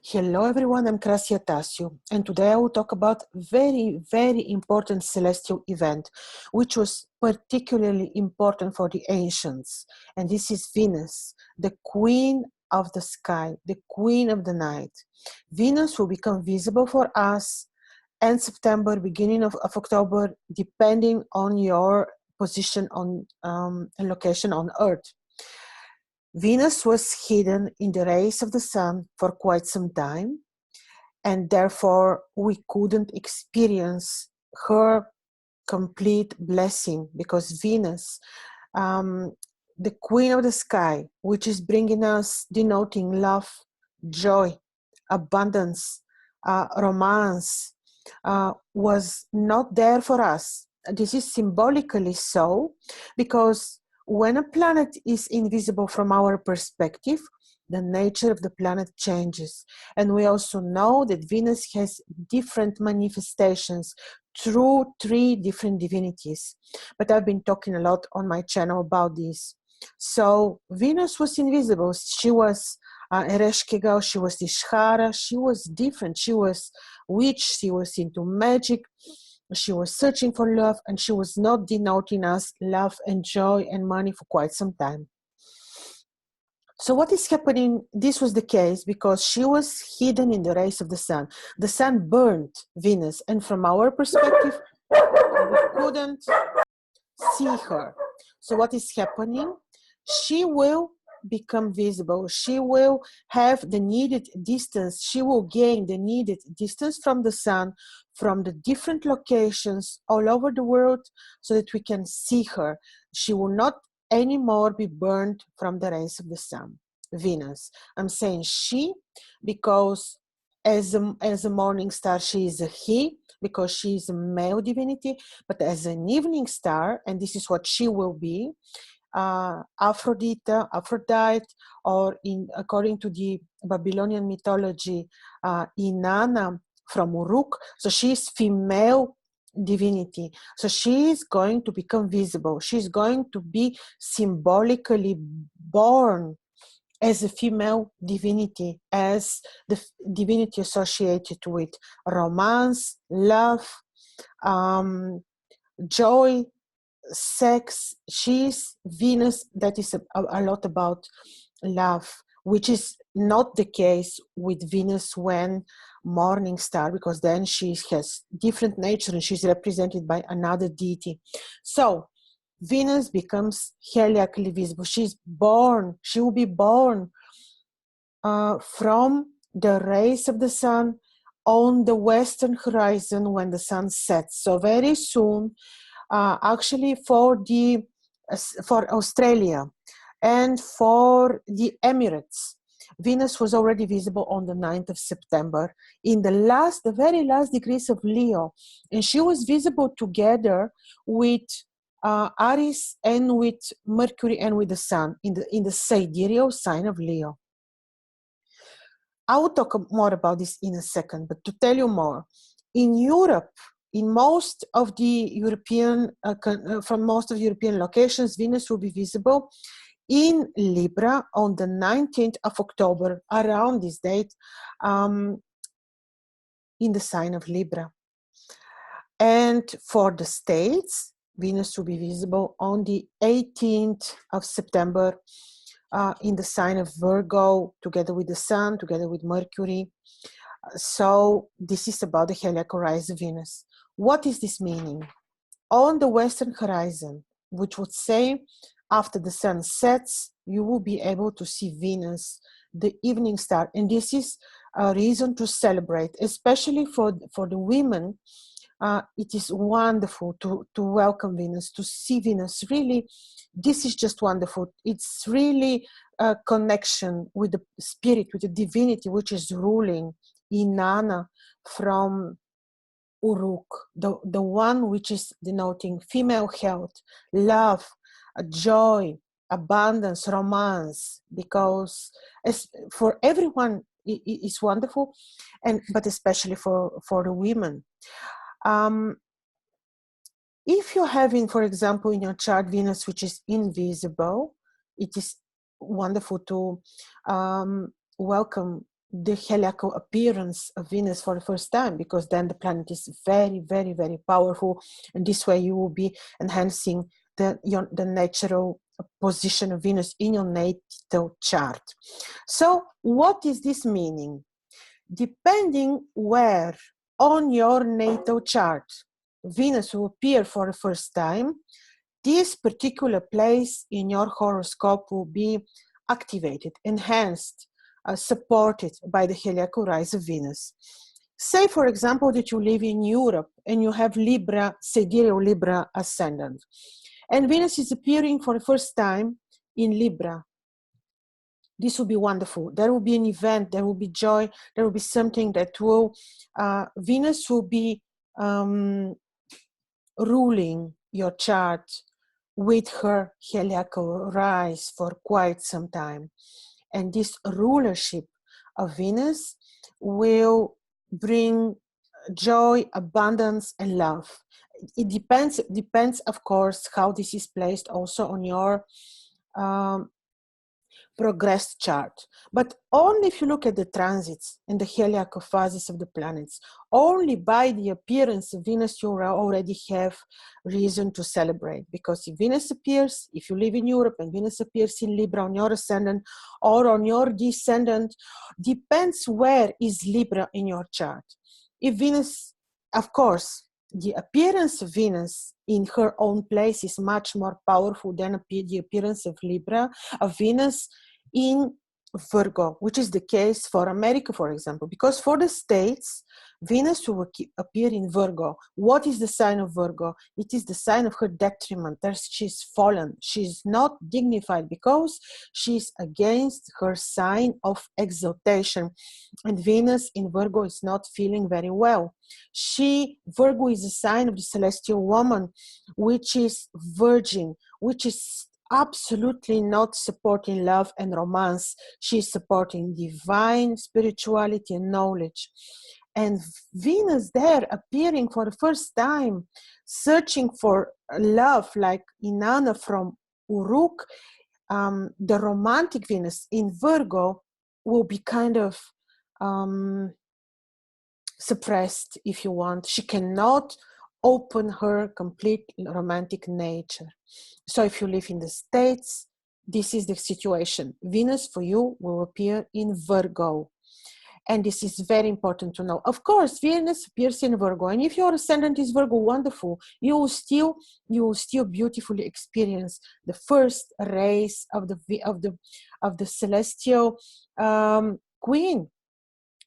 Hello everyone, I'm Krasi Attasio, and today I will talk about very, very important celestial event, which was particularly important for the ancients. And this is Venus, the queen of the sky, the queen of the night. Venus will become visible for us end September, beginning of October, depending on your position on and location on Earth. Venus was hidden in the rays of the sun for quite some time, and therefore we couldn't experience her complete blessing because Venus, the queen of the sky, which is bringing us, denoting love, joy, abundance, romance, was not there for us. This is symbolically so because when a planet is invisible from our perspective, the nature of the planet changes. And we also know that Venus has different manifestations through 3 different divinities. But I've been talking a lot on my channel about this. So Venus was invisible. She was Ereshkigal, she was Ishara, she was different. She was witch, she was into magic. She was searching for love, and she was not denoting us love and joy and money for quite some time. So what is happening? This was the case because she was hidden in the rays of the sun. The sun burned Venus, and from our perspective, we couldn't see her. So what is happening? She will become visible. She will have the needed distance. She will gain the needed distance from the sun, from the different locations all over the world, so that we can see her. She will not anymore be burned from the rays of the sun. Venus. I'm saying she because as a morning star, she is a he, because she is a male divinity, but as an evening star, and this is what she will be, Aphrodite, or according to the Babylonian mythology, Inanna from Uruk. So she is female divinity. So she is going to become visible. She's going to be symbolically born as a female divinity, as the divinity associated with romance, love, joy, sex. She's Venus. That is a lot about love, which is not the case with Venus when morning star, because then she has different nature and she's represented by another deity. So Venus becomes heliacally visible. She will be born from the rays of the sun on the western horizon when the sun sets. So very soon, actually for Australia and for the Emirates, Venus was already visible on the 9th of September in the very last degrees of Leo. And she was visible together with Aries and with Mercury and with the Sun in the sidereal sign of Leo. I will talk more about this in a second, but to tell you more, in Europe, in most of the European, from most of the European locations, Venus will be visible in Libra on the 19th of October, around this date, in the sign of Libra. And for the States, Venus will be visible on the 18th of September in the sign of Virgo, together with the Sun, together with Mercury. So this is about the heliacal rise of Venus. What is this meaning? On the western horizon, which would say after the sun sets, you will be able to see Venus, the evening star. And this is a reason to celebrate, especially for the women. It is wonderful to welcome Venus, to see Venus. Really, this is just wonderful. It's really a connection with the spirit, with the divinity, which is ruling Inanna from Uruk, the one which is denoting female health, love, joy, abundance, romance, because for everyone it's wonderful, but especially for the women. If you're having, for example, in your chart Venus, which is invisible, it is wonderful to welcome the heliacal appearance of Venus for the first time, because then the planet is very, very, very powerful, and this way you will be enhancing the natural position of Venus in your natal chart. So what is this meaning? Depending where on your natal chart Venus will appear for the first time, this particular place in your horoscope will be activated, enhanced, supported by the heliacal rise of Venus. Say, for example, that you live in Europe and you have Libra, sidereal Libra ascendant, and Venus is appearing for the first time in Libra. This will be wonderful. There will be an event, there will be joy, there will be something that will, Venus will be ruling your chart with her heliacal rise for quite some time. And this rulership of Venus will bring joy, abundance, and love. It depends, of course, how this is placed also on your progressed chart. But only if you look at the transits and the heliacal phases of the planets, only by the appearance of Venus you already have reason to celebrate. Because if Venus appears, if you live in Europe and Venus appears in Libra on your ascendant or on your descendant, depends where is Libra in your chart. If Venus, of course, the appearance of Venus in her own place is much more powerful than the appearance of Libra, of Venus in Virgo, which is the case for America, for example, because for the States, Venus will appear in Virgo. What is the sign of Virgo? It is the sign of her detriment. She's fallen. She's not dignified because she's against her sign of exaltation. And Venus in Virgo is not feeling very well. Virgo is a sign of the celestial woman, which is virgin, which is absolutely not supporting love and romance. She's supporting divine spirituality and knowledge. And Venus there appearing for the first time, searching for love, like Inanna from Uruk, the romantic Venus in Virgo will be kind of suppressed, if you want. She cannot open her complete romantic nature. So if you live in the States, this is the situation. Venus for you will appear in Virgo. And this is very important to know. Of course, Venus appears in Virgo. And if your ascendant is Virgo, wonderful. You will still beautifully experience the first rays of the celestial queen,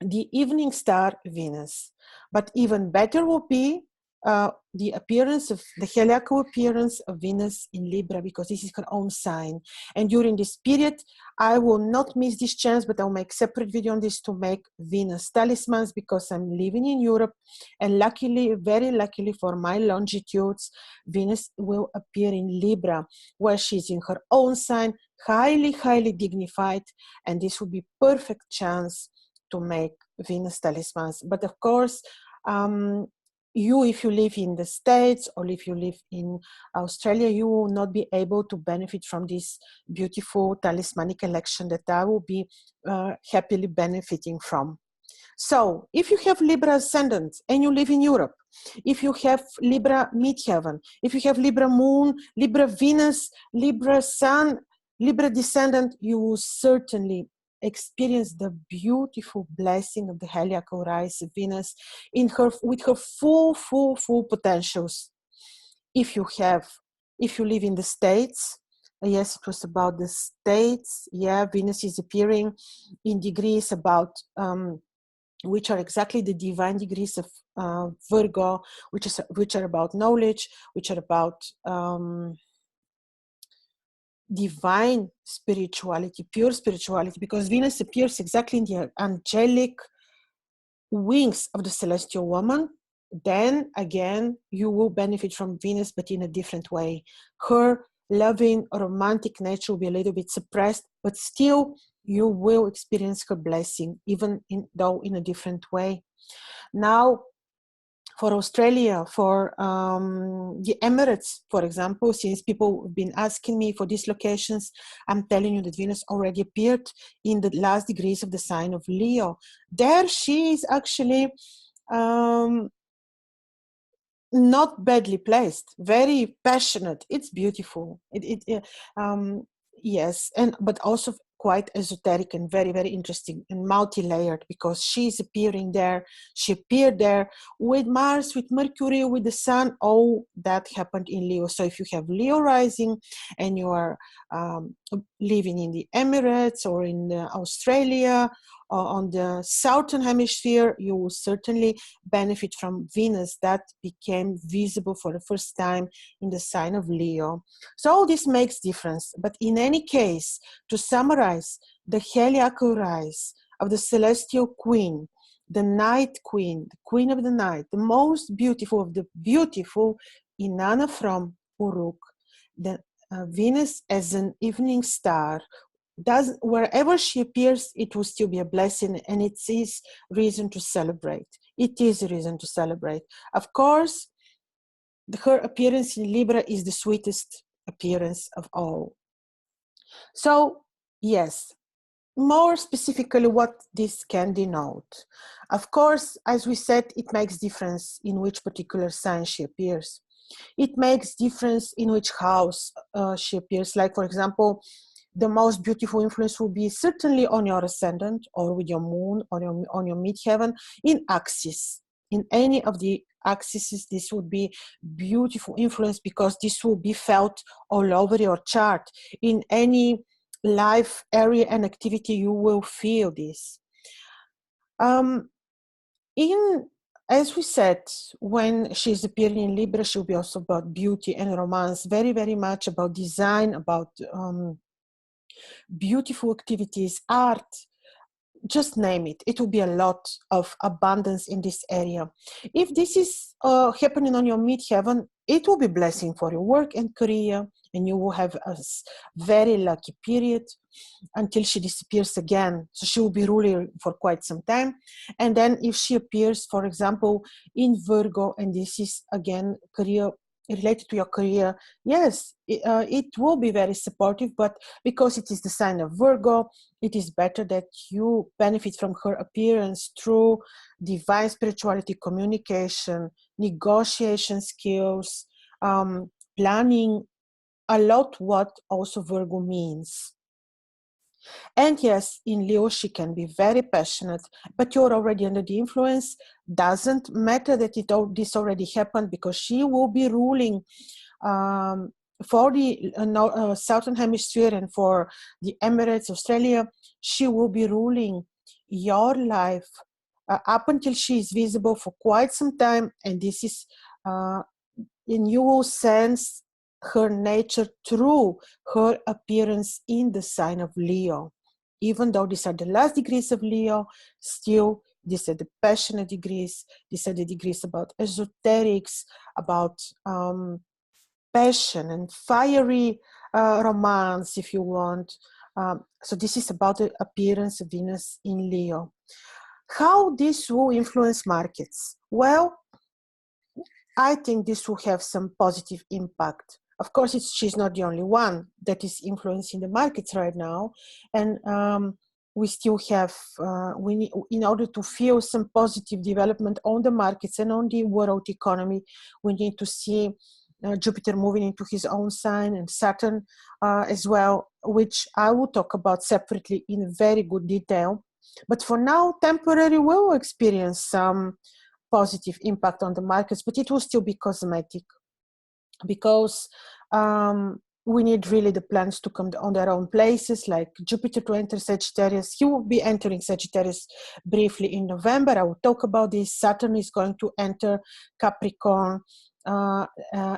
the evening star Venus. But even better will be the appearance of the heliacal appearance of Venus in Libra, because this is her own sign. And during this period, I will not miss this chance, but I'll make separate video on this to make Venus talismans, because I'm living in Europe, and luckily, very luckily for my longitudes, Venus will appear in Libra, where she's in her own sign, highly, highly dignified, and this will be perfect chance to make Venus talismans. But of course, if you live in the States or if you live in Australia, you will not be able to benefit from this beautiful talismanic election that I will be happily benefiting from. So if you have Libra ascendant and you live in Europe, if you have Libra midheaven, if you have Libra moon, Libra Venus, Libra sun, Libra descendant, you will certainly experience the beautiful blessing of the heliacal rise of Venus with her full potentials. If you live in the States, yes, it was about the States. Yeah, Venus is appearing in degrees about which are exactly the divine degrees of Virgo, which are about knowledge, which are about divine spirituality, pure spirituality, because Venus appears exactly in the angelic wings of the celestial woman. Then again, you will benefit from Venus, but in a different way. Her loving, romantic nature will be a little bit suppressed, but still you will experience her blessing, even though in a different way. Now, for Australia, for the Emirates, for example, since people have been asking me for these locations, I'm telling you that Venus already appeared in the last degrees of the sign of Leo. There she is actually not badly placed, very passionate. It's beautiful. Yes, and but also quite esoteric and very, very interesting and multi-layered, because she's appearing there. She appeared there with Mars, with Mercury, with the Sun. All that happened in Leo. So if you have Leo rising and you are living in the Emirates or in Australia or on the southern hemisphere, you will certainly benefit from Venus that became visible for the first time in the sign of Leo. So all this makes difference. But in any case, to summarize, the heliacal rise of the celestial queen, the night queen, the queen of the night, the most beautiful of the beautiful, Inanna from Uruk, the Venus as an evening star, does wherever she appears, it will still be a blessing, and it is reason to celebrate. It is a reason to celebrate. Of course, her appearance in Libra is the sweetest appearance of all. So, yes, more specifically what this can denote. Of course, as we said, it makes difference in which particular sign she appears. It makes difference in which house she appears. Like, for example, the most beautiful influence will be certainly on your ascendant or with your moon or on your midheaven in axis. In any of the axes, this would be beautiful influence, because this will be felt all over your chart. In any life area and activity, you will feel this. As we said, when she's appearing in Libra, she'll be also about beauty and romance, very, very much about design, about beautiful activities, art, just name it. It will be a lot of abundance in this area. If this is happening on your midheaven, it will be blessing for your work and career, and you will have a very lucky period until she disappears again. So she will be ruling for quite some time. And then if she appears, for example, in Virgo, and this is again career related to your career, yes, it will be very supportive, but because it is the sign of Virgo, it is better that you benefit from her appearance through divine spirituality, communication, negotiation skills, planning, a lot what also Virgo means. And yes, in Leo, she can be very passionate, but you're already under the influence. Doesn't matter that this already happened, because she will be ruling for the Southern Hemisphere and for the Emirates, Australia. She will be ruling your life up until she is visible for quite some time. And this is, and you will sense her nature through her appearance in the sign of Leo. Even though these are the last degrees of Leo, still these are the passionate degrees. These are the degrees about esoterics, about passion and fiery romance, if you want. So this is about the appearance of Venus in Leo. How this will influence markets? Well, I think this will have some positive impact. Of course, she's not the only one that is influencing the markets right now. And we still have, in order to feel some positive development on the markets and on the world economy, we need to see Jupiter moving into his own sign, and Saturn as well, which I will talk about separately in very good detail. But for now, temporary will experience some positive impact on the markets, but it will still be cosmetic, because we need really the planets to come on their own places, like Jupiter to enter Sagittarius. He will be entering Sagittarius briefly in November. I will talk about this. Saturn is going to enter Capricorn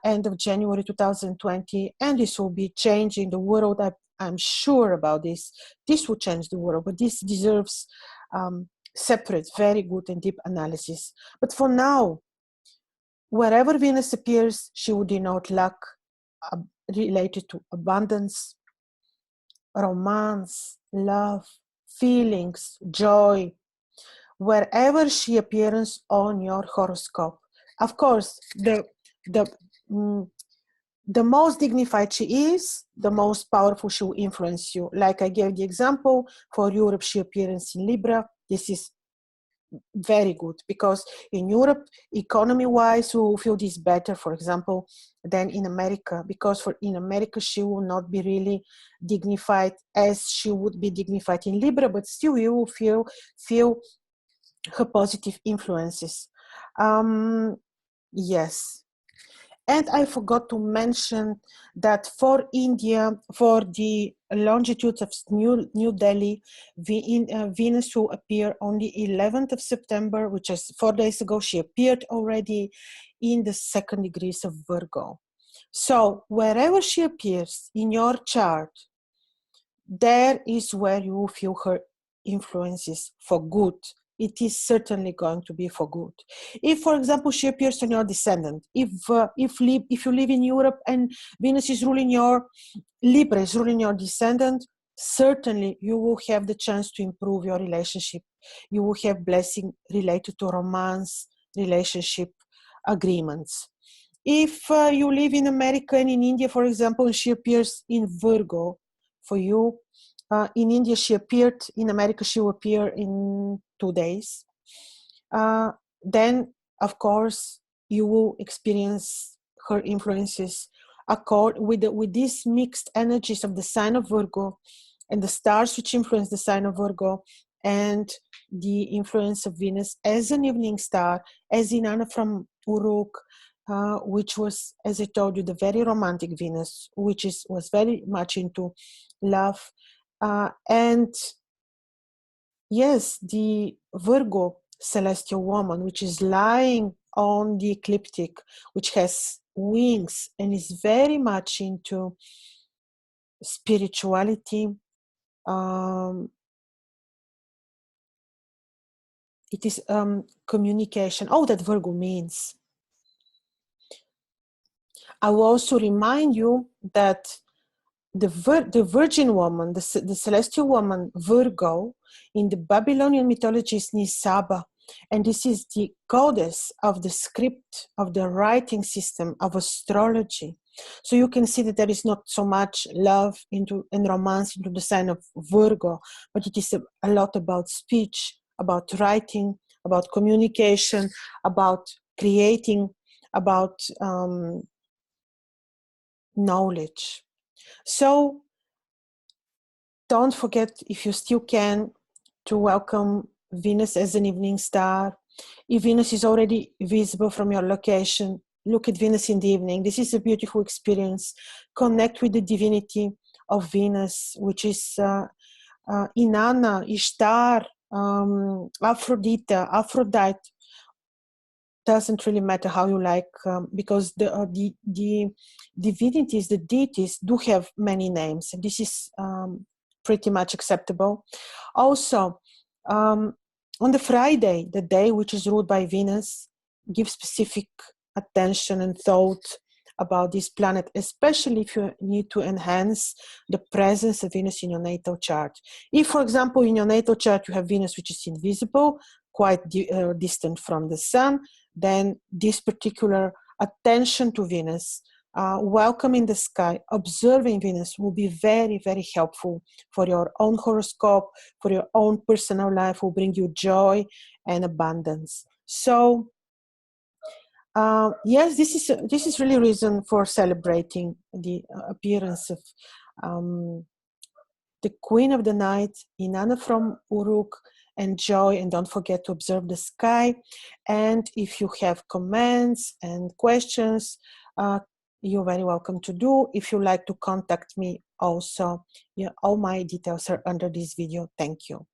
end of January 2020, and this will be changing the world. I'm sure about this. This will change the world, but this deserves separate, very good and deep analysis. But for now, wherever Venus appears, she would denote luck related to abundance, romance, love, feelings, joy. Wherever she appears on your horoscope, of course, the mm, the most dignified she is, the most powerful she will influence you. Like I gave the example for Europe, she appears in Libra. This is very good because in Europe, economy-wise, you feel this better, for example, than in America. Because in America, she will not be really dignified as she would be dignified in Libra, but still you will feel her positive influences. Yes. And I forgot to mention that for India, for the longitudes of New Delhi, Venus will appear on the 11th of September, which is 4 days ago. She appeared already in the 2nd degrees of Virgo. So wherever she appears in your chart, there is where you feel her influences for good. It is certainly going to be for good. If, for example, she appears on your descendant, if you live in Europe and Venus is ruling your Libra, is ruling your descendant, certainly you will have the chance to improve your relationship. You will have blessing related to romance, relationship, agreements. If you live in America and in India, for example, and she appears in Virgo for you, in India she appeared, in America she will appear in 2 days, then of course you will experience her influences with these mixed energies of the sign of Virgo and the stars which influence the sign of Virgo and the influence of Venus as an evening star, as Inanna from Uruk, which was, as I told you, the very romantic Venus, which was very much into love. And yes, the Virgo celestial woman, which is lying on the ecliptic, which has wings and is very much into spirituality. It is communication. Oh, that Virgo means. I will also remind you that the virgin woman, the celestial woman, Virgo, in the Babylonian mythology is Nisaba. And this is the goddess of the script, of the writing system, of astrology. So you can see that there is not so much love and romance into the sign of Virgo, but it is a lot about speech, about writing, about communication, about creating, about knowledge. So don't forget, if you still can, to welcome Venus as an evening star. If Venus is already visible from your location, look at Venus in the evening. This is a beautiful experience. Connect with the divinity of Venus, which is Inanna, Ishtar, Aphrodite. Doesn't really matter how you like, because the divinities, the deities do have many names. This is pretty much acceptable. Also, on the Friday, the day which is ruled by Venus, give specific attention and thought about this planet, especially if you need to enhance the presence of Venus in your natal chart. If, for example, in your natal chart you have Venus which is invisible, quite distant from the sun, then this particular attention to Venus, welcoming the sky, observing Venus will be very, very helpful for your own horoscope, for your own personal life, will bring you joy and abundance. So yes, this is really reason for celebrating the appearance of the Queen of the Night, Inanna from Uruk. Enjoy and don't forget to observe the sky. And if you have comments and questions, you're very welcome to do. If you like to contact me also, all my details are under this video. Thank you.